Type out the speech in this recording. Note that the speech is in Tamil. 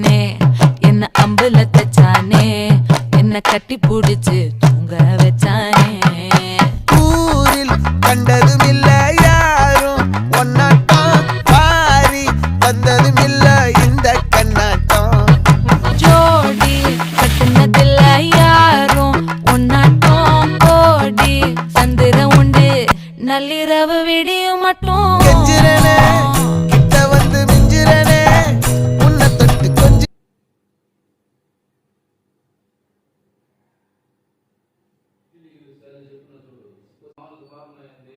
வச்சானே என்ன அம்புல தச்சானே என்ன கட்டி புடிச்சு தூங்க வச்சானே ஊரில் கண்டதும் இல்ல யாரும் ஒன்னாட்டம் பாரி வந்ததும் இல்ல இந்த கண்ணாட்டம் ஜோடி கட்டுனதில்ல யாரும் ஒன்னாட்டம் கோடி சந்திர உண்டு நள்ளிரவு விடியும் மட்டும் கெஞ்சிரனே கிட்ட வந்து மிஞ்சிரனே உன்னை தொட்டு கொஞ்சம்